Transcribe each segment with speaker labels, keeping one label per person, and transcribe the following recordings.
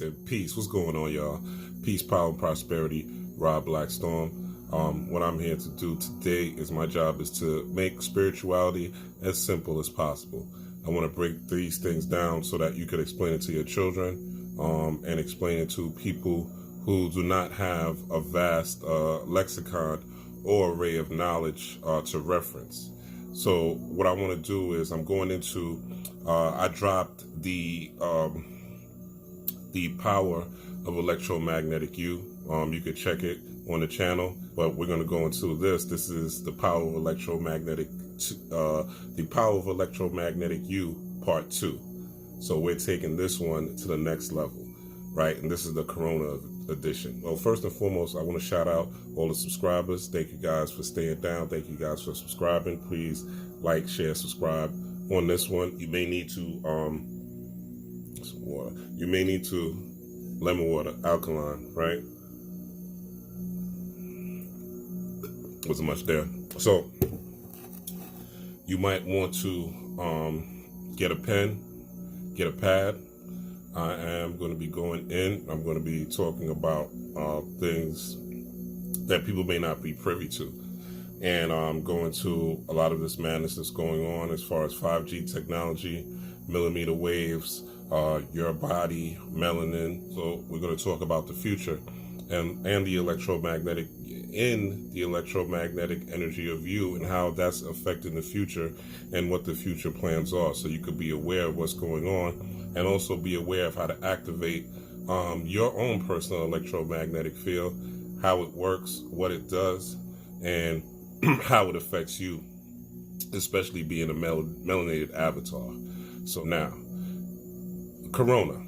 Speaker 1: said peace. What's going on, y'all? Peace, power, and prosperity. Rob Blackstorm. What I'm here to do today is my job is to make spirituality as simple as possible. I want to break these things down so that you could explain it to your children and explain it to people who do not have a vast lexicon or array of knowledge to reference. So what I want to do is I'm going into, I dropped the power of electromagnetic U. You could check it on the channel, but we're going to go into this. This is the power of electromagnetic, the power of electromagnetic U part 2. So we're taking this one to the next level, right? And this is the Corona edition. Well, first and foremost, I want to shout out all the subscribers. Thank you guys for staying down. Thank you guys for subscribing. Please like, share, subscribe. On this one, you may need to some water. You may need to lemon water, alkaline, right? Wasn't much there. So you might want to get a pen, get a pad. I am going to be going in. I'm going to be talking about things that people may not be privy to. And I'm going to a lot of this madness that's going on as far as 5G technology, millimeter waves, your body, melanin. So we're going to talk about the future and the electromagnetic, in the electromagnetic energy of you and how that's affecting the future and what the future plans are. So you could be aware of what's going on and also be aware of how to activate your own personal electromagnetic field, how it works, what it does, and how it affects you, especially being a melanated avatar. So now, Corona.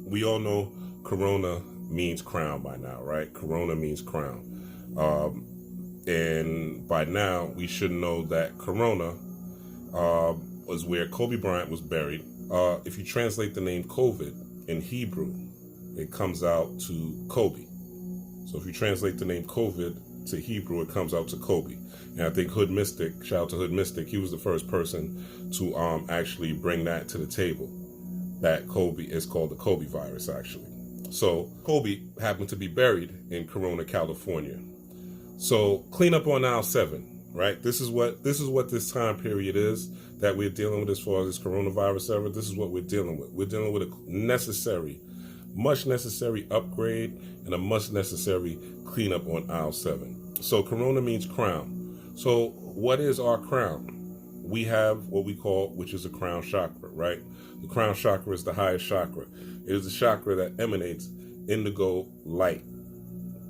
Speaker 1: We all know Corona means crown by now, right? Corona means crown. And by now, we should know that Corona was where Kobe Bryant was buried. If you translate the name COVID in Hebrew, it comes out to Kobe. So if you translate the name COVID to Hebrew, it comes out to Kobe. And I think Hood Mystic, shout out to Hood Mystic, he was the first person to actually bring that to the table. That Kobe is called the Kobe virus, actually. So Kobe happened to be buried in Corona, California. So clean up on aisle 7, right? This is what this time period is that we're dealing with as far as this coronavirus era. This is what we're dealing with. We're dealing with a much necessary upgrade and a much necessary cleanup on aisle 7. So Corona means crown. So what is our crown? We have what we call, which is a crown chakra, right? The crown chakra is the highest chakra. It is the chakra that emanates indigo light.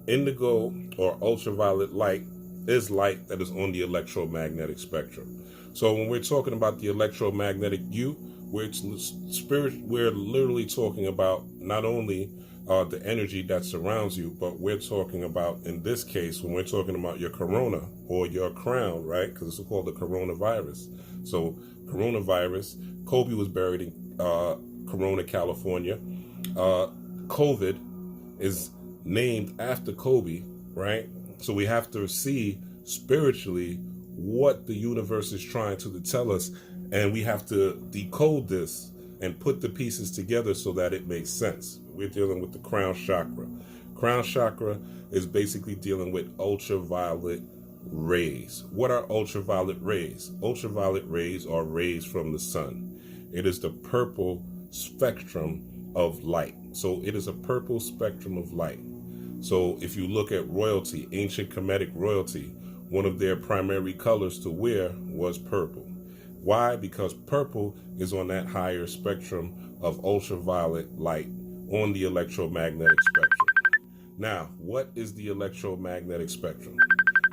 Speaker 1: Indigo or ultraviolet light is light that is on the electromagnetic spectrum. So when we're talking about the electromagnetic U, we're literally talking about not only the energy that surrounds you, but we're talking about, in this case, when we're talking about your corona or your crown, right? Because it's called the coronavirus. So coronavirus, Kobe was buried in Corona, California. COVID is named after Kobe, right? So we have to see spiritually what the universe is trying to tell us, and we have to decode this and put the pieces together so that it makes sense. We're dealing with the crown chakra. Crown chakra is basically dealing with ultraviolet rays. What are ultraviolet rays? Ultraviolet rays are rays from the sun. It is the purple spectrum of light. So it is a purple spectrum of light. So if you look at royalty, ancient Kemetic royalty, one of their primary colors to wear was purple. Why? Because purple is on that higher spectrum of ultraviolet light on the electromagnetic spectrum. Now, what is the electromagnetic spectrum?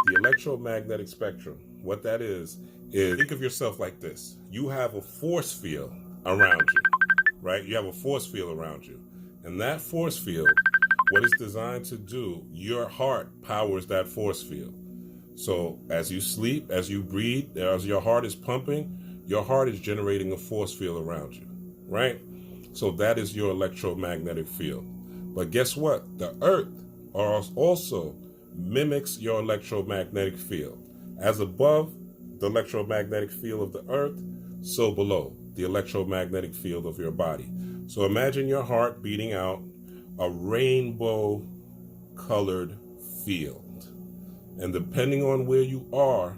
Speaker 1: The electromagnetic spectrum, what that is think of yourself like this. You have a force field around you, right? You have a force field around you. And that force field, what it's designed to do, your heart powers that force field. So as you sleep, as you breathe, as your heart is pumping, your heart is generating a force field around you, right? So that is your electromagnetic field. But guess what? The earth also mimics your electromagnetic field. As above the electromagnetic field of the earth, so below the electromagnetic field of your body. So imagine your heart beating out a rainbow colored field. And depending on where you are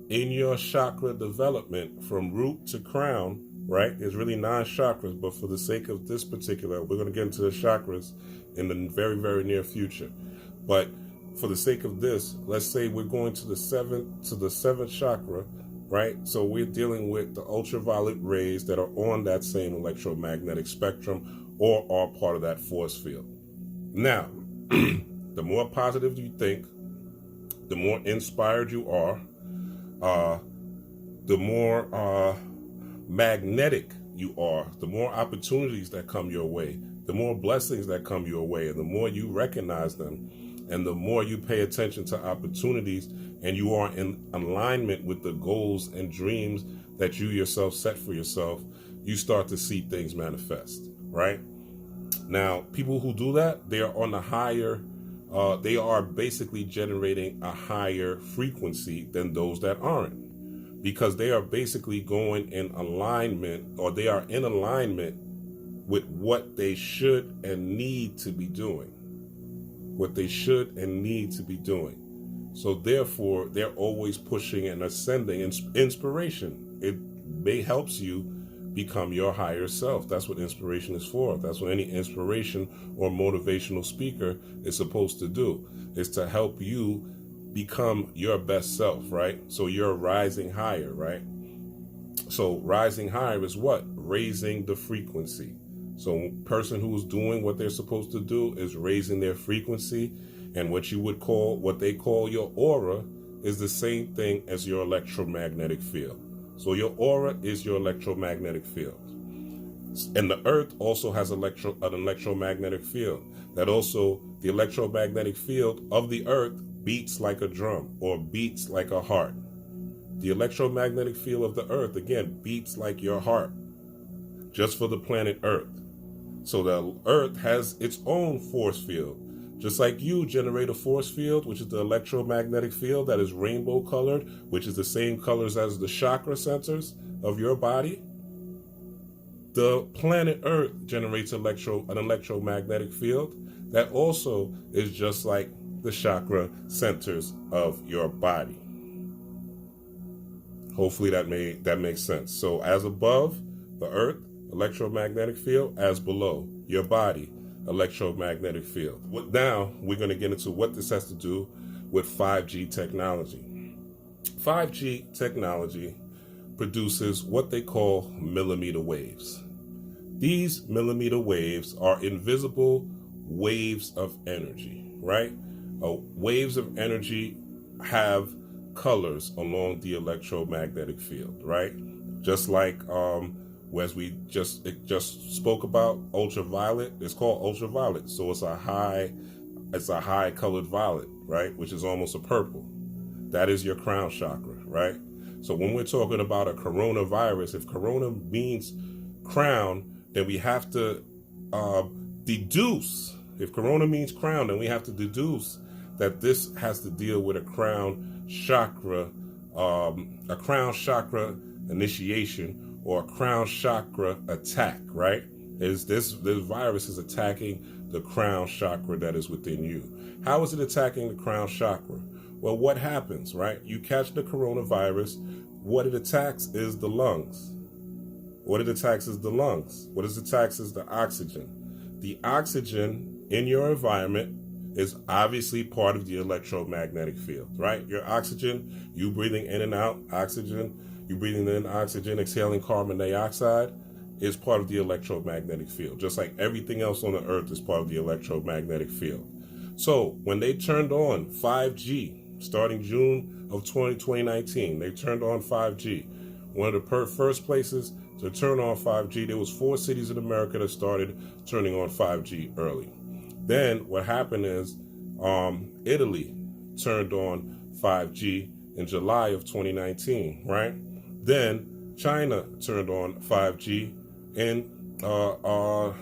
Speaker 1: in your chakra development from root to crown, right? There's really 9 chakras, but for the sake of this particular, we're going to get into the chakras in the very, very near future. But for the sake of this, let's say we're going to the seventh chakra, right? So we're dealing with the ultraviolet rays that are on that same electromagnetic spectrum or are part of that force field. Now, the more positive you think, the more inspired you are, the more magnetic you are, the more opportunities that come your way, the more blessings that come your way, and the more you recognize them, and the more you pay attention to opportunities, and you are in alignment with the goals and dreams that you yourself set for yourself, you start to see things manifest, right? Now, people who do that, they are on the higher, they are basically generating a higher frequency than those that aren't, because they are basically going in alignment, or they are in alignment with what they should and need to be doing. What they should and need to be doing. So therefore, they're always pushing and ascending. Inspiration, it helps you become your higher self. That's what inspiration is for. That's what any inspiration or motivational speaker is supposed to do, is to help you become your best self, right? So you're rising higher, right? So rising higher is what? Raising the frequency. So person who's doing what they're supposed to do is raising their frequency, and what they call your aura is the same thing as your electromagnetic field. So your aura is your electromagnetic field. And the earth also has an electromagnetic field. That also, the electromagnetic field of the earth beats like a drum or beats like a heart. The electromagnetic field of the earth, again, beats like your heart, just for the planet Earth. So the earth has its own force field. Just like you generate a force field, which is the electromagnetic field that is rainbow colored, which is the same colors as the chakra centers of your body. The planet Earth generates an electromagnetic field that also is just like the chakra centers of your body. Hopefully that makes sense. So as above, the earth, electromagnetic field, as below, your body, electromagnetic field. Now we're going to get into what this has to do with 5G technology. 5G technology produces what they call millimeter waves. These millimeter waves are invisible waves of energy, right? Waves of energy have colors along the electromagnetic field, right? Just like as we just spoke about ultraviolet, it's called ultraviolet. So it's a high colored violet, right? Which is almost a purple. That is your crown chakra, right? So when we're talking about a coronavirus, if corona means crown, then we have to deduce. If corona means crown, then we have to deduce that this has to deal with a crown chakra initiation, or a crown chakra attack, right? This virus is attacking the crown chakra that is within you. How is it attacking the crown chakra? Well, what happens, right? You catch the coronavirus. What it attacks is the lungs. What it attacks is the lungs. What it attacks is the oxygen. The oxygen in your environment is obviously part of the electromagnetic field, right? Your oxygen, you breathing in and out, oxygen, you breathing in oxygen, exhaling carbon dioxide, is part of the electromagnetic field, just like everything else on the earth is part of the electromagnetic field. So when they turned on 5G, starting June of 2019, they turned on 5G. One of the first places to turn on 5G, there was 4 cities in America that started turning on 5G early. Then what happened is Italy turned on 5G in July of 2019, right? Then China turned on 5G in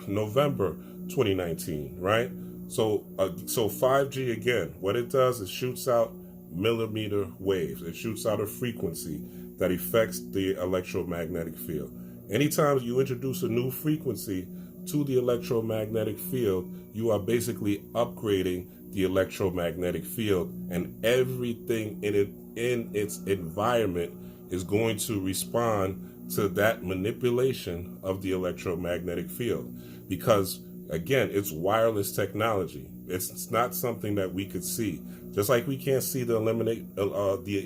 Speaker 1: November 2019, right? So 5G, again, what it does is shoots out millimeter waves. It shoots out a frequency that affects the electromagnetic field. Anytime you introduce a new frequency to the electromagnetic field, you are basically upgrading the electromagnetic field, and everything in its environment is going to respond to that manipulation of the electromagnetic field. Because again, it's wireless technology. It's not something that we could see. Just like we can't see the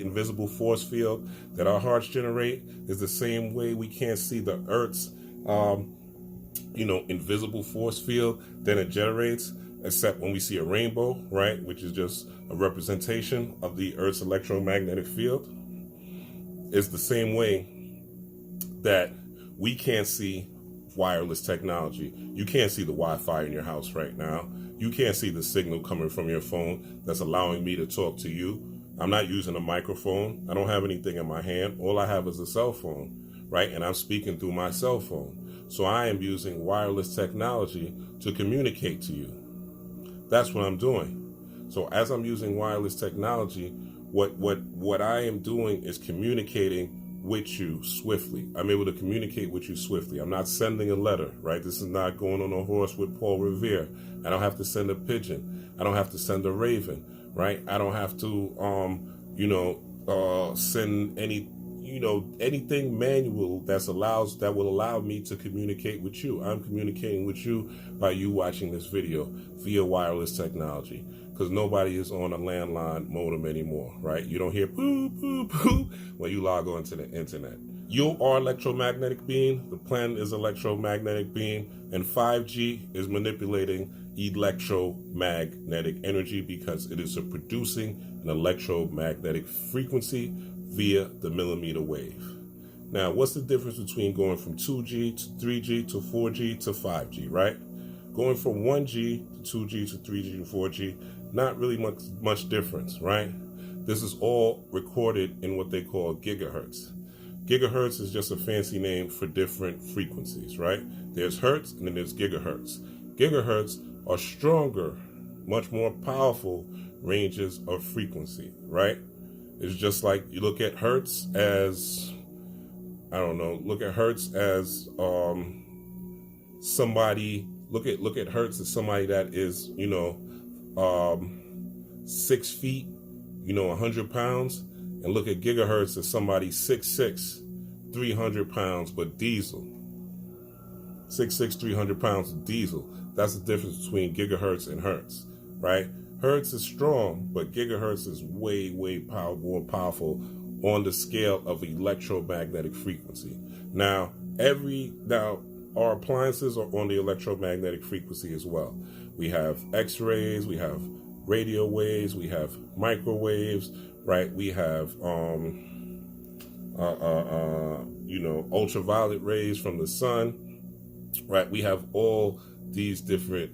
Speaker 1: invisible force field that our hearts generate, is the same way we can't see the Earth's invisible force field that it generates, except when we see a rainbow, right, which is just a representation of the Earth's electromagnetic field. It's the same way that we can't see wireless technology. You can't see the Wi-Fi in your house right now. You can't see the signal coming from your phone that's allowing me to talk to you. I'm not using a microphone. I don't have anything in my hand. All I have is a cell phone, right? And I'm speaking through my cell phone. So I am using wireless technology to communicate to you. That's what I'm doing. So as I'm using wireless technology, what I am doing is communicating with you swiftly. I'm able to communicate with you swiftly. I'm not sending a letter, right? This is not going on a horse with Paul Revere. I don't have to send a pigeon. I don't have to send a raven, right? I don't have to, send anything manual that will allow me to communicate with you. I'm communicating with you by you watching this video via wireless technology, because nobody is on a landline modem anymore, right? You don't hear boo, boo, boo when you log on to the internet. You are electromagnetic being, the planet is electromagnetic being, and 5G is manipulating electromagnetic energy because it is producing an electromagnetic frequency via the millimeter wave. Now, what's the difference between going from 2G to 3G to 4G to 5G, right? Going from 1G to 2G to 3G to 4G, not really much difference, right? This is all recorded in what they call gigahertz. Gigahertz is just a fancy name for different frequencies, right? There's hertz and then there's gigahertz. Gigahertz are stronger, much more powerful ranges of frequency, right? It's just like you look at hertz as, somebody, look at hertz as somebody that is, 6 feet, 100 pounds, and look at gigahertz as somebody 6'6", 300 pounds, but diesel. 6'6", 300 pounds of diesel. That's the difference between gigahertz and hertz, right? Hertz is strong, but gigahertz is way more powerful on the scale of electromagnetic frequency. Now, our appliances are on the electromagnetic frequency as well. We have X-rays, we have radio waves, we have microwaves, right? We have ultraviolet rays from the sun, right? We have all these different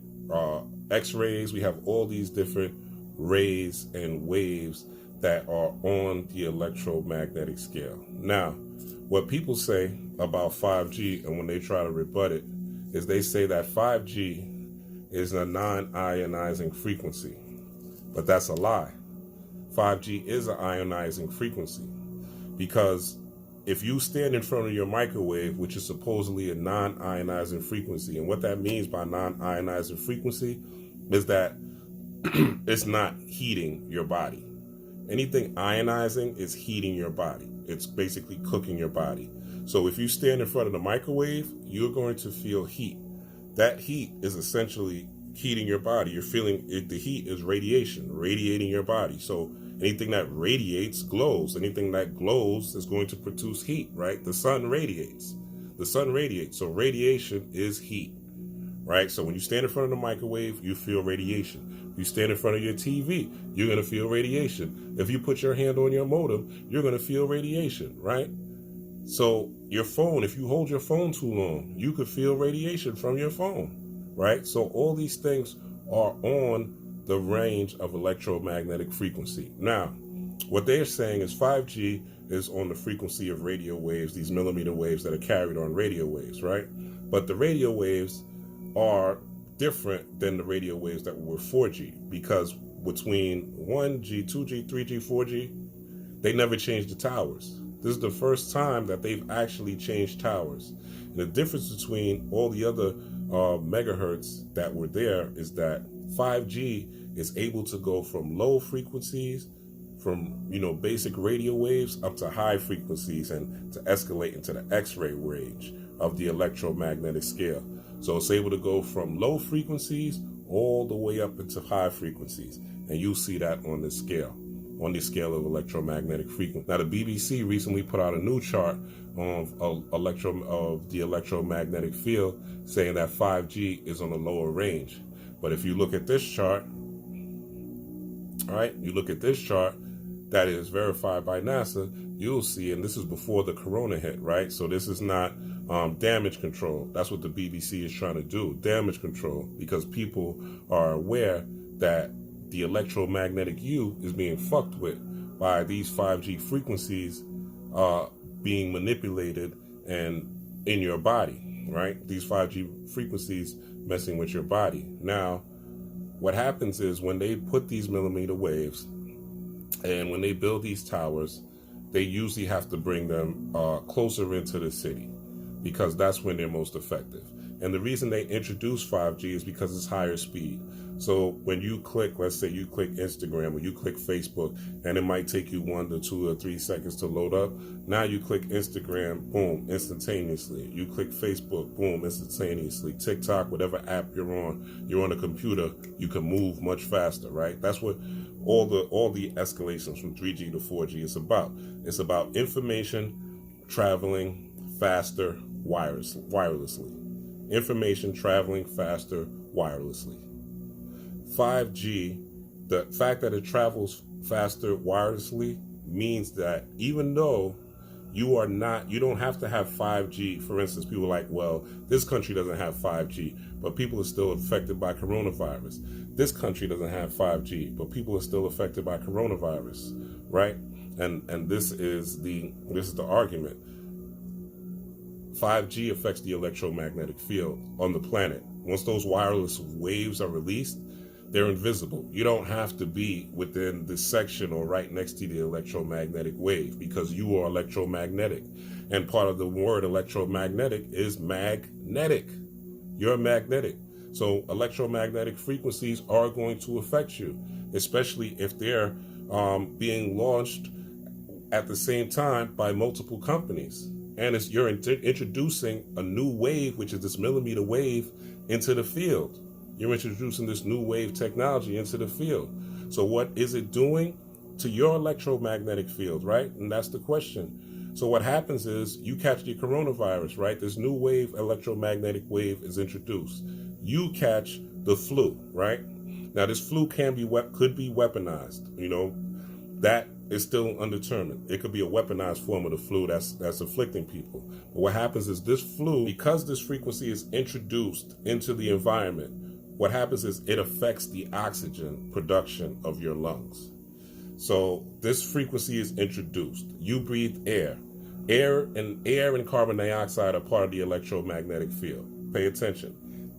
Speaker 1: X-rays, we have all these different rays and waves that are on the electromagnetic scale. Now, what people say about 5G, and when they try to rebut it, is they say that 5G is a non-ionizing frequency. But that's a lie. 5G is an ionizing frequency, because if you stand in front of your microwave, which is supposedly a non-ionizing frequency, and what that means by non-ionizing frequency is that it's not heating your body. Anything ionizing is heating your body. It's basically cooking your body. So if you stand in front of the microwave, you're going to feel heat. That heat is essentially heating your body. You're feeling it. The heat is radiation, radiating your body. So anything that radiates glows. Anything that glows is going to produce heat, right? The sun radiates. The sun radiates. So radiation is heat, right? So when you stand in front of the microwave, you feel radiation. If you stand in front of your TV, you're going to feel radiation. If you put your hand on your modem, you're going to feel radiation, right? So your phone, if you hold your phone too long, you could feel radiation from your phone, right? So all these things are on the range of electromagnetic frequency. Now, what they're saying is 5G is on the frequency of radio waves, these millimeter waves that are carried on radio waves, right? But the radio waves are different than the radio waves that were 4G, because between 1G, 2G, 3G, 4G, they never changed the towers. This is the first time that they've actually changed towers. And the difference between all the other megahertz that were there is that 5G is able to go from low frequencies, from basic radio waves, up to high frequencies, and to escalate into the X-ray range of the electromagnetic scale. So it's able to go from low frequencies all the way up into high frequencies, and you'll see that on the scale of electromagnetic frequency. Now, the BBC recently put out a new chart of the electromagnetic field, saying that 5G is on a lower range. But if you look at this chart, all right, that is verified by NASA, you'll see, and this is before the corona hit, right? So this is not damage control. That's what the BBC is trying to do, damage control, because people are aware that the electromagnetic is being fucked with by these 5G frequencies being manipulated and in your body, right? These 5G frequencies messing with your body. Now, what happens is when they put these millimeter waves and when they build these towers, they usually have to bring them closer into the city, because that's when they're most effective. And the reason they introduce 5G is because it's higher speed. So when you click, let's say you click Instagram or you click Facebook, and it might take you 1 to 2 or 3 seconds to load up. Now you click Instagram, boom, instantaneously. You click Facebook, boom, instantaneously. TikTok, whatever app you're on a computer, you can move much faster, right? That's what all the escalations from 3G to 4G is about. It's about information traveling faster wirelessly. Information traveling faster wirelessly. 5G, the fact that it travels faster wirelessly means that even though you don't have to have 5G. For instance, people are like, well, this country doesn't have 5G, but people are still affected by coronavirus. This country doesn't have 5G, but people are still affected by coronavirus, right? And this is the argument. 5G affects the electromagnetic field on the planet. Once those wireless waves are released, they're invisible. You don't have to be within the section or right next to the electromagnetic wave, because you are electromagnetic. And part of the word electromagnetic is magnetic. You're magnetic. So electromagnetic frequencies are going to affect you, especially if they're being launched at the same time by multiple companies. And you're introducing a new wave, which is this millimeter wave, into the field. You're introducing this new wave technology into the field. So what is it doing to your electromagnetic field, right? And that's the question. So what happens is you catch the coronavirus, right? This new wave, electromagnetic wave, is introduced. You catch the flu, right? Now this flu could be weaponized. That is still undetermined. It could be a weaponized form of the flu that's afflicting people. But what happens is this flu, because this frequency is introduced into the environment, what happens is it affects the oxygen production of your lungs. So this frequency is introduced. You breathe air. Air and carbon dioxide are part of the electromagnetic field. Pay attention.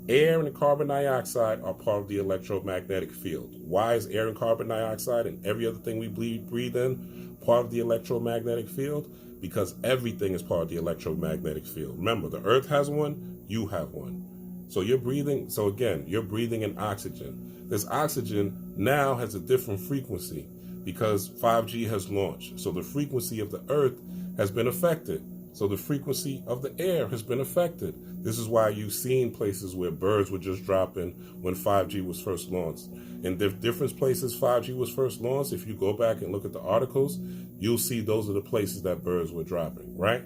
Speaker 1: Air and carbon dioxide are part of the electromagnetic field. Why is air and carbon dioxide and every other thing we breathe in part of the electromagnetic field? Because everything is part of the electromagnetic field. Remember, the earth has one, you have one. So you're breathing in oxygen. This oxygen now has a different frequency because 5G has launched. So the frequency of the earth has been affected. So the frequency of the air has been affected. This is why you've seen places where birds were just dropping when 5G was first launched. In different places 5G was first launched, if you go back and look at the articles, you'll see those are the places that birds were dropping, right?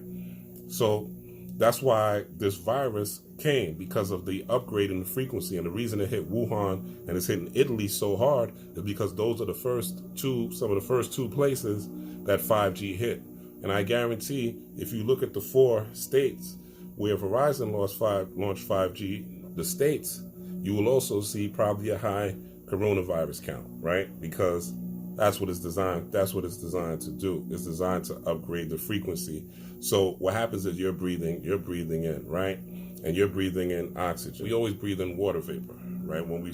Speaker 1: So that's why this virus came, because of the upgrade in the frequency. And the reason it hit Wuhan and it's hitting Italy so hard is because those are some of the first two places that 5G hit. And I guarantee if you look at the 4 states where Verizon launched 5G, the states, you will also see probably a high coronavirus count, right? Because that's what it's designed to do. It's designed to upgrade the frequency. So what happens is you're breathing in, right? And you're breathing in oxygen. We always breathe in water vapor, right? When we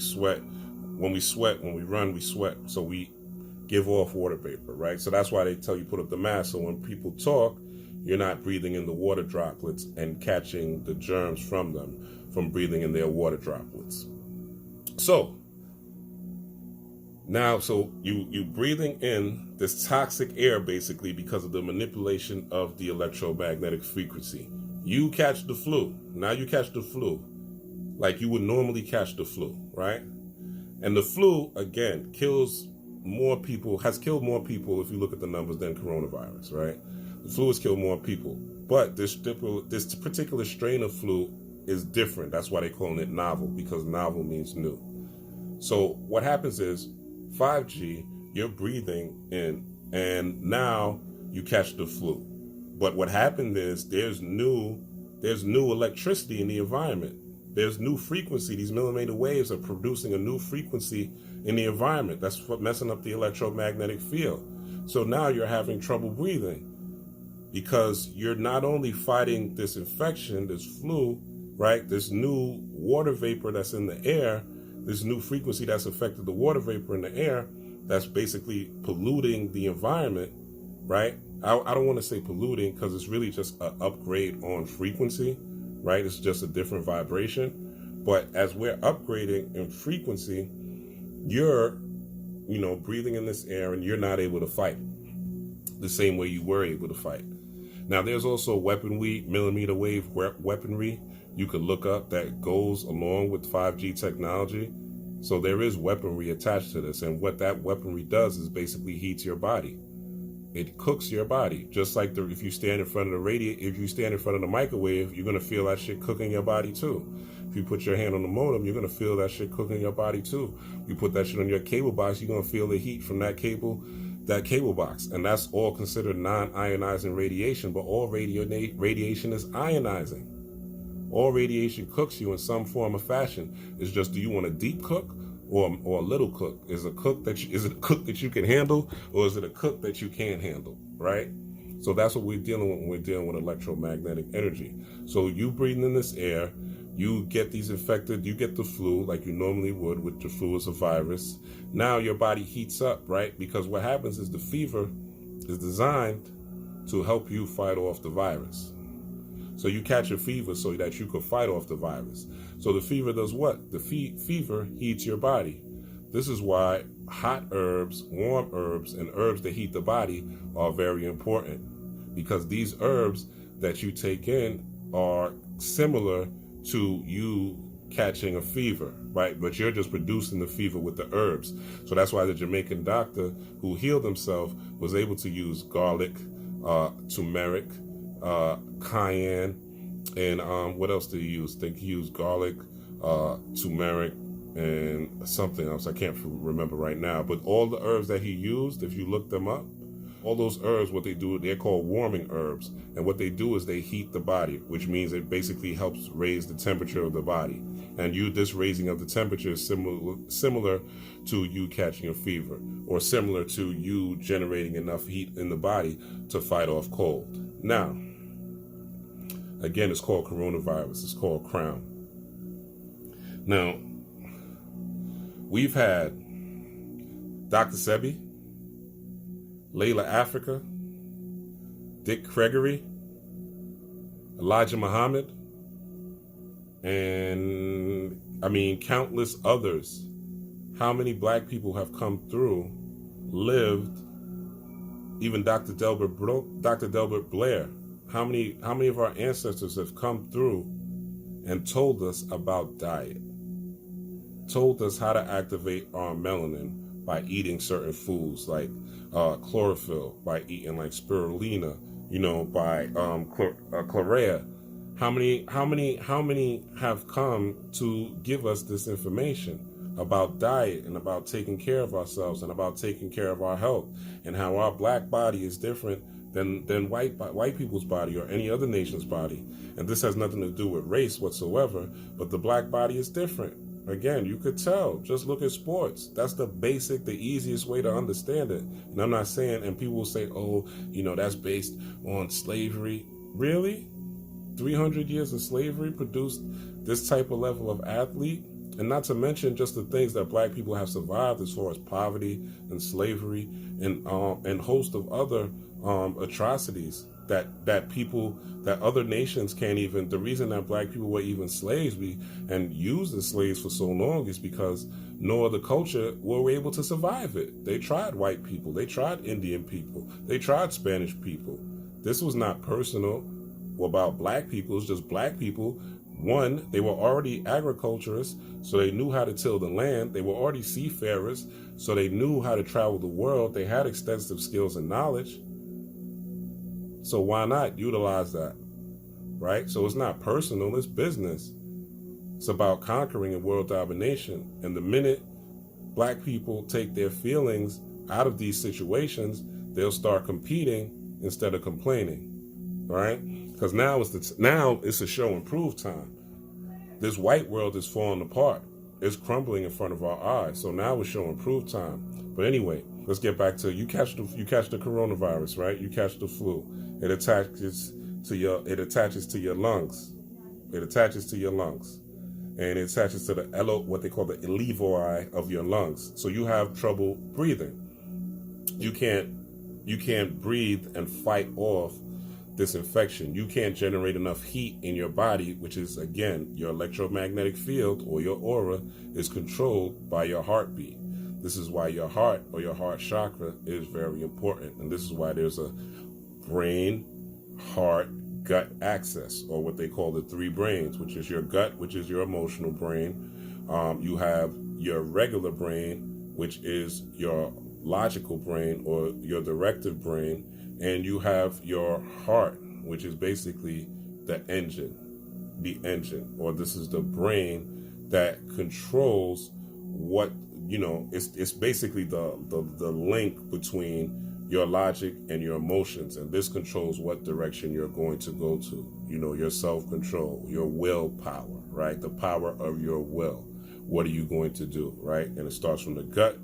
Speaker 1: run, we sweat. So we give off water vapor, right? So that's why they tell you put up the mask. So when people talk, you're not breathing in the water droplets and catching the germs from them from breathing in their water droplets. So now, so you breathing in this toxic air basically because of the manipulation of the electromagnetic frequency. You catch the flu. Now you catch the flu like you would normally catch the flu, right? And the flu, again, kills more people, has killed more people if you look at the numbers than coronavirus, right? The flu has killed more people. But this particular strain of flu is different. That's why they're calling it novel, because novel means new. So what happens is 5G, you're breathing in, and now you catch the flu. But what happened is there's new electricity in the environment. There's new frequency. These millimeter waves are producing a new frequency in the environment. That's what messing up the electromagnetic field. So now you're having trouble breathing because you're not only fighting this infection, this flu, right? This new water vapor that's in the air, this new frequency that's affected the water vapor in the air, that's basically polluting the environment, right? I don't want to say polluting because it's really just an upgrade on frequency, right? It's just a different vibration. But as we're upgrading in frequency, you're, breathing in this air and you're not able to fight the same way you were able to fight. Now, there's also weaponry, millimeter wave weaponry you could look up that goes along with 5G technology. So there is weaponry attached to this. And what that weaponry does is basically heats your body. It cooks your body, just like if you stand in front of the microwave, you're gonna feel that shit cooking your body too. If you put your hand on the modem, you're gonna feel that shit cooking your body too. You put that shit on your cable box, you're gonna feel the heat from that cable box, and that's all considered non-ionizing radiation. But all radiation is ionizing. All radiation cooks you in some form or fashion. It's just, do you want a deep cook? Or a little cook? Is it a cook that you can handle, or is it a cook that you can't handle, right? So that's what we're dealing with when we're dealing with electromagnetic energy. So you breathing in this air, you get these infected, you get the flu like you normally would, with the flu is a virus. Now your body heats up, right? Because what happens is the fever is designed to help you fight off the virus. So you catch a fever so that you could fight off the virus. So the fever does what? The fever heats your body. This is why hot herbs, warm herbs, and herbs that heat the body are very important. Because these herbs that you take in are similar to you catching a fever, right? But you're just producing the fever with the herbs. So that's why the Jamaican doctor who healed himself was able to use garlic, turmeric, cayenne, and what else did he use? I think he used garlic, turmeric, and something else. I can't remember right now. But all the herbs that he used, if you look them up, all those herbs, what they do, they're called warming herbs. And what they do is they heat the body, which means it basically helps raise the temperature of the body. And this raising of the temperature is similar to you catching a fever, or similar to you generating enough heat in the body to fight off cold. Now, again, it's called coronavirus. It's called Crown. Now, we've had Dr. Sebi, Layla Africa, Dick Gregory, Elijah Muhammad, and countless others. How many black people have come through, lived, even Dr. Delbert Blair. How many of our ancestors have come through and told us about diet, told us how to activate our melanin by eating certain foods like chlorophyll, by eating like spirulina, by chlorea. How many have come to give us this information about diet and about taking care of ourselves and about taking care of our health, and how our black body is different than white people's body or any other nation's body? And this has nothing to do with race whatsoever, but the black body is different. Again, you could tell. Just look at sports. That's the easiest way to understand it. And I'm not saying, and people will say, oh, that's based on slavery. Really? 300 years of slavery produced this type of level of athlete? And not to mention just the things that black people have survived as far as poverty and slavery and host of other atrocities that other nations can't even. The reason that black people were even slaves and used as slaves for so long is because no other culture were able to survive it. They tried white people, they tried Indian people, they tried Spanish people. This was not personal about black people. It's just black people. One, they were already agriculturists, so they knew how to till the land. They were already seafarers, so they knew how to travel the world. They had extensive skills and knowledge. So why not utilize that, right? So it's not personal, it's business. It's about conquering and world domination. And the minute black people take their feelings out of these situations, they'll start competing instead of complaining, right? Because now it's a show and prove time. This white world is falling apart. It's crumbling in front of our eyes. So now it's show and prove time. But anyway, let's get back to you catch the coronavirus, right? You catch the flu. It attaches to your lungs. It attaches to your lungs. And it attaches to what they call the alveoli of your lungs. So you have trouble breathing. You can't breathe and fight off this infection. You can't generate enough heat in your body, which is, again, your electromagnetic field or your aura is controlled by your heartbeat. This is why your heart or your heart chakra is very important. And this is why there's a brain, heart, gut axis, or what they call the three brains, which is your gut, which is your emotional brain. You have your regular brain, which is your logical brain or your directive brain. And you have your heart, which is basically the engine, or this is the brain that controls what, it's basically the link between your logic and your emotions. And this controls what direction you're going to go to, your self-control, your willpower, right? The power of your will. What are you going to do, right? And it starts from the gut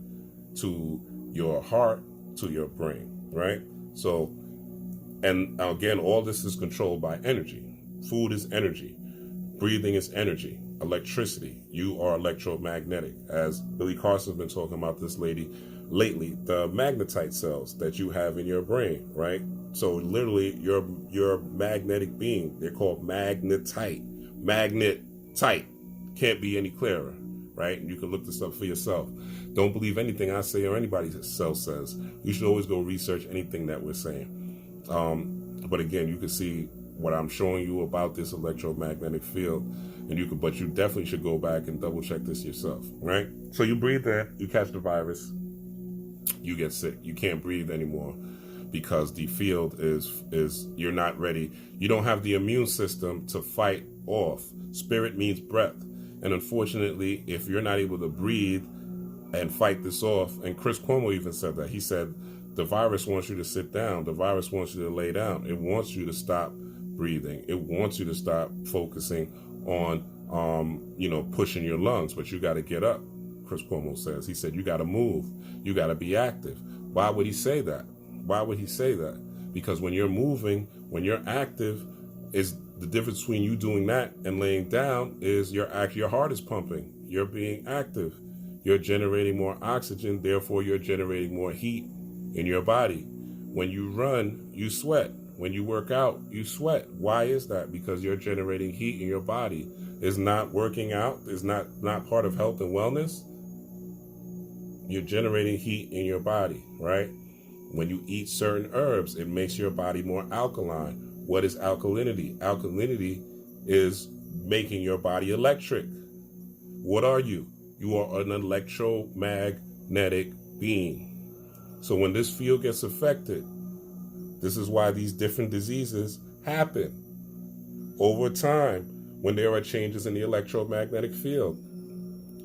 Speaker 1: to your heart to your brain, right? So, and again, all this is controlled by energy. Food is energy. Breathing is energy. Electricity. You are electromagnetic. As Billy Carson's been talking about this lady lately, the magnetite cells that you have in your brain, right? So literally your magnetic being, they're called magnetite. Magnetite. Can't be any clearer, right? And you can look this up for yourself. Don't believe anything I say or anybody else says. You should always go research anything that we're saying. But again, you can see what I'm showing you about this electromagnetic field, and but you definitely should go back and double check this yourself, right? So you breathe in, you catch the virus, you get sick. You can't breathe anymore because the field is you're not ready. You don't have the immune system to fight off. Spirit means breath. And unfortunately, if you're not able to breathe and fight this off, and Chris Cuomo even said that, he said, the virus wants you to sit down. The virus wants you to lay down. It wants you to stop breathing. It wants you to stop focusing on, pushing your lungs. But you got to get up, Chris Cuomo says. He said, you got to move. You got to be active. Why would he say that? Why would he say that? Because when you're moving, when you're active, is the difference between you doing that and laying down is your heart is pumping. You're being active. You're generating more oxygen. Therefore, you're generating more heat in your body. When you run, you sweat. When you work out, you sweat. Why is that? Because you're generating heat in your body. Is not working out, is not part of health and wellness. You're generating heat in your body, right? When you eat certain herbs, it makes your body more alkaline. What is alkalinity? Alkalinity is making your body electric. What are you? You are an electromagnetic being. So when this field gets affected, this is why these different diseases happen over time when there are changes in the electromagnetic field.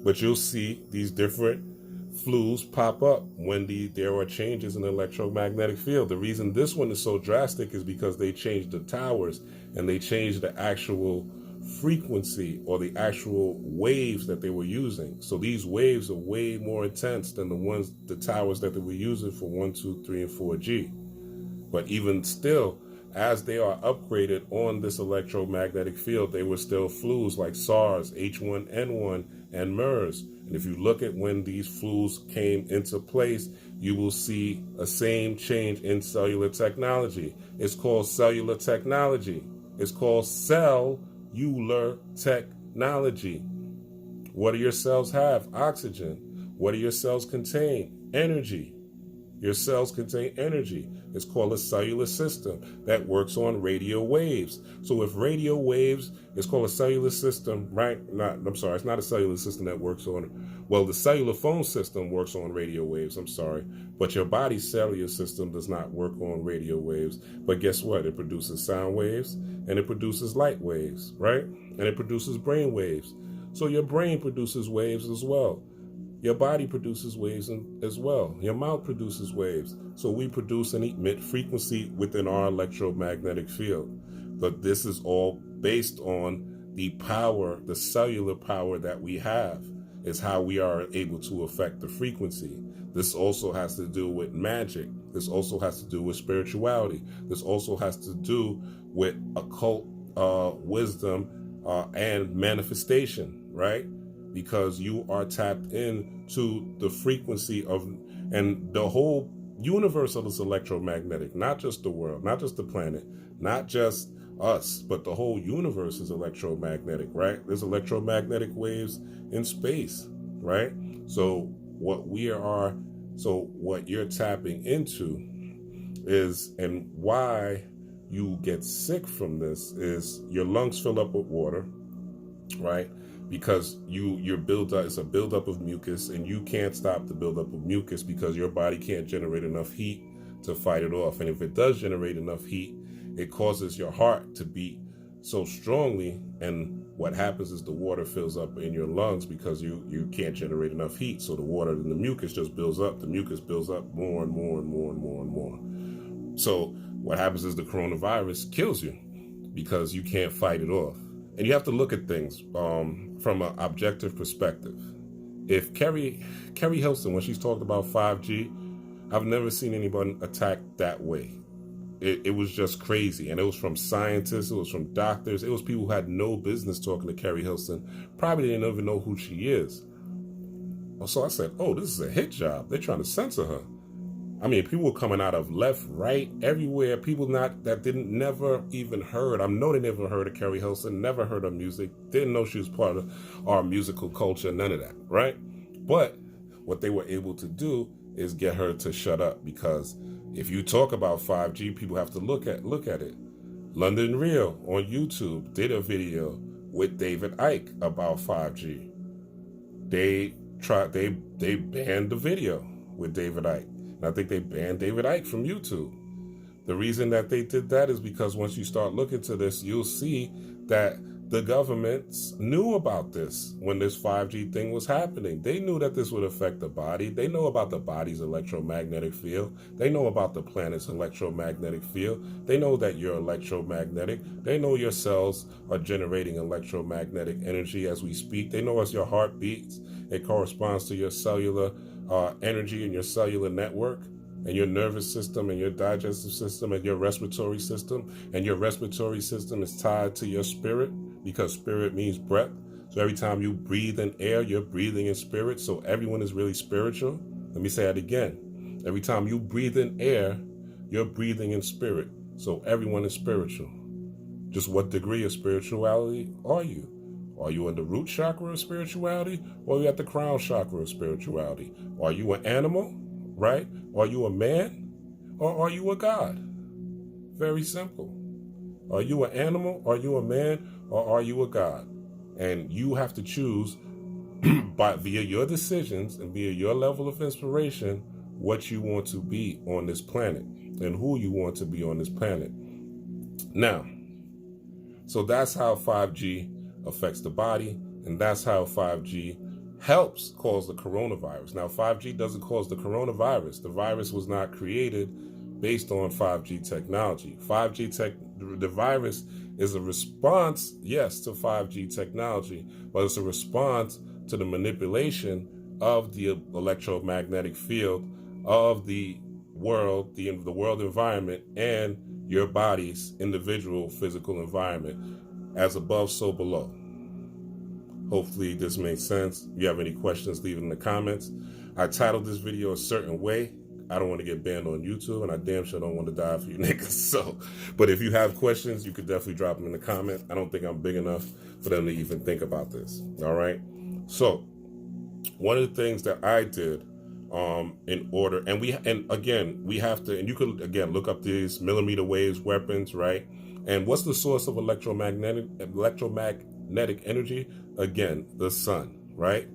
Speaker 1: But you'll see these different flus pop up when there are changes in the electromagnetic field. The reason this one is so drastic is because they changed the towers and they changed the actual frequency or the actual waves that they were using. So these waves are way more intense than the towers that they were using for 1, 2, 3, and 4G. But even still, as they are upgraded on this electromagnetic field, they were still flus like SARS, H1N1, and MERS. And if you look at when these flus came into place, you will see a same change in cellular technology. It's called cellular technology. It's called cellular technology. What do your cells have? Oxygen. What do your cells contain? Energy. Your cells contain energy. It's called a cellular system that works on radio waves. So if radio waves, it's called a cellular system, right? It's not a cellular system that works on, well, the cellular phone system works on radio waves, but your body's cellular system does not work on radio waves. But guess what? It produces sound waves and it produces light waves, right? And it produces brain waves. So your brain produces waves as well. Your body produces waves as well. Your mouth produces waves. So we produce and emit frequency within our electromagnetic field. But this is all based on the power, the cellular power that we have, is how we are able to affect the frequency. This also has to do with magic. This also has to do with spirituality. This also has to do with occult wisdom and manifestation, right? Because you are tapped into the frequency of, and the whole universe is electromagnetic, not just the world, not just the planet, not just us, but the whole universe is electromagnetic, right? There's electromagnetic waves in space, right? So what you're tapping into is, and why you get sick from this is your lungs fill up with water, right? Because you're built up, it's a buildup of mucus, and you can't stop the buildup of mucus because your body can't generate enough heat to fight it off. And if it does generate enough heat, it causes your heart to beat so strongly. And what happens is the water fills up in your lungs because you can't generate enough heat. So the water and the mucus just builds up. The mucus builds up more and more and more and more and more. So what happens is the coronavirus kills you because you can't fight it off. And you have to look at things from an objective perspective. If Carrie Hilson, when she's talked about 5G, I've never seen anyone attacked that way. It was just crazy. And it was from scientists, it was from doctors, it was people who had no business talking to Carrie Hilson, probably didn't even know who she is. So I said, oh, this is a hit job. They're trying to censor her. I mean, people were coming out of left, right, everywhere. People that didn't never even heard. I know they never heard of Carrie Hilson, never heard her music, didn't know she was part of our musical culture, none of that, right? But what they were able to do is get her to shut up, because if you talk about 5G, people have to look at it. London Real on YouTube did a video with David Icke about 5G. They banned the video with David Icke. I think they banned David Icke from YouTube. The reason that they did that is because once you start looking to this, you'll see that the governments knew about this when this 5G thing was happening. They knew that this would affect the body. They know about the body's electromagnetic field. They know about the planet's electromagnetic field. They know that you're electromagnetic. They know your cells are generating electromagnetic energy as we speak. They know as your heart beats, it corresponds to your cellular energy in your cellular network, and your nervous system and your digestive system and your respiratory system. And your respiratory system is tied to your spirit, because spirit means breath. So every time you breathe in air, you're breathing in spirit. So everyone is really spiritual. Let me say that again. Every time you breathe in air, you're breathing in spirit. So everyone is spiritual. Just what degree of spirituality are you? Are you in the root chakra of spirituality, or are you at the crown chakra of spirituality? Are you an animal, right? Are you a man, or are you a god? Very simple. Are you an animal, are you a man, or are you a god? And you have to choose via your decisions and via your level of inspiration what you want to be on this planet and who you want to be on this planet. Now, so that's how 5G affects the body, and that's how 5G helps cause the coronavirus. Now, 5G doesn't cause the coronavirus. The virus was not created based on 5G technology. The virus is a response, yes, to 5G technology, but it's a response to the manipulation of the electromagnetic field of the world, the world environment, and your body's individual physical environment. As above, so below. Hopefully this makes sense. If you have any questions, leave it in the comments. I titled this video a certain way. I don't want to get banned on YouTube, and I damn sure don't want to die for you niggas. So, but if you have questions, you could definitely drop them in the comments. I don't think I'm big enough for them to even think about this. All right. So, one of the things that I did in order, and again, we have to, and you could, again, look up these millimeter waves weapons, right? And what's the source of electromagnetic energy? Again, the sun, right?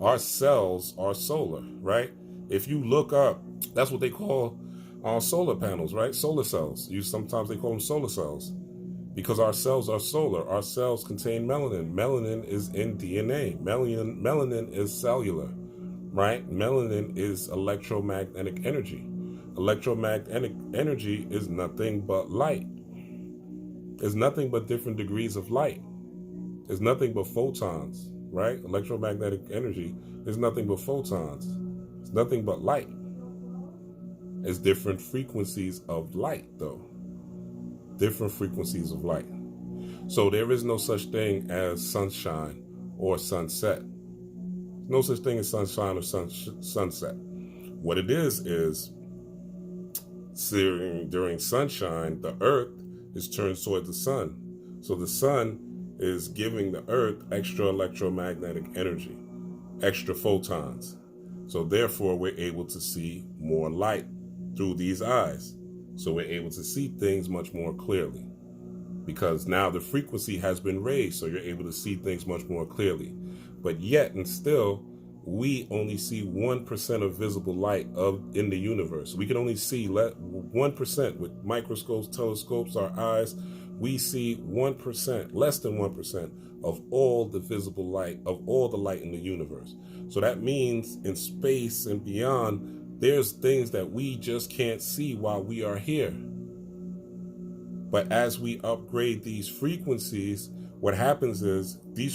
Speaker 1: Our cells are solar, right? If you look up, that's what they call solar panels, right? Solar cells. Sometimes they call them solar cells because our cells are solar. Our cells contain melanin. Melanin is in DNA. Melanin is cellular, right? Melanin is electromagnetic energy. Electromagnetic energy is nothing but light. It's nothing but different degrees of light. It's nothing but photons, right? Electromagnetic energy is nothing but photons. It's nothing but light. It's different frequencies of light, though. Different frequencies of light. So there is no such thing as sunshine or sunset. No such thing as sunshine or sunset. What it is during sunshine, the earth is turned toward the sun. So the sun is giving the earth extra electromagnetic energy, extra photons. So therefore, we're able to see more light through these eyes. So we're able to see things much more clearly because now the frequency has been raised. So you're able to see things much more clearly. But yet and still, we only see 1% of visible light in the universe. We can only see 1% with microscopes, telescopes, our eyes. We see 1%, less than 1% of all the visible light, of all the light in the universe. So that means in space and beyond, there's things that we just can't see while we are here. But as we upgrade these frequencies, what happens is this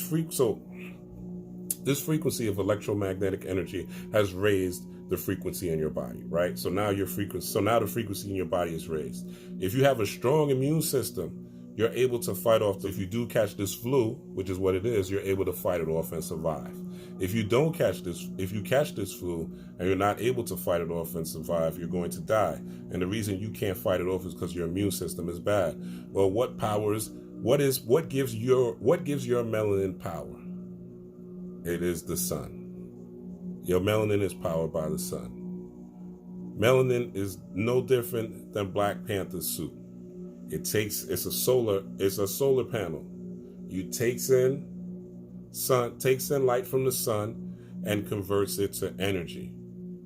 Speaker 1: frequency of electromagnetic energy has raised the frequency in your body, right? So now the frequency in your body is raised. If you have a strong immune system, you're able to fight off. If you do catch this flu, which is what it is, you're able to fight it off and survive. If you catch this flu and you're not able to fight it off and survive, you're going to die. And the reason you can't fight it off is because your immune system is bad. Well, what gives your melanin power? It is the sun. Your melanin is powered by the sun. Melanin is no different than Black Panther's suit. It's a solar panel. You takes in light from the sun and converts it to energy.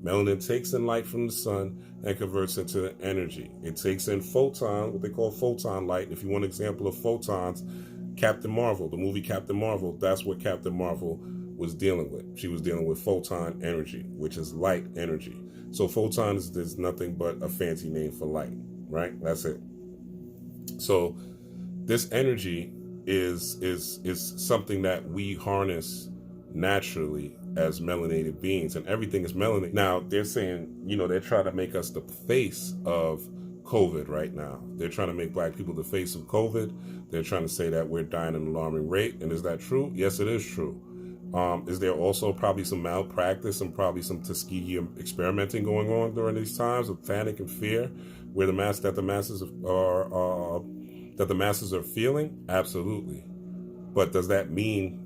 Speaker 1: Melanin takes in light from the sun and converts it to energy. It takes in what they call photon light. If you want an example of photons, Captain Marvel, the movie Captain Marvel, that's what Captain Marvel was dealing with. She was dealing with photon energy, which is light energy. So photons is nothing but a fancy name for light, right? That's it. So this energy is something that we harness naturally as melanated beings, and everything is melanated. Now they're saying, they're trying to make us the face of COVID right now. They're trying to make Black people the face of COVID. They're trying to say that we're dying at an alarming rate. And is that true? Yes, it is true. Is there also probably some malpractice and probably some Tuskegee experimenting going on during these times of panic and fear, where the masses are feeling? Absolutely. But does that mean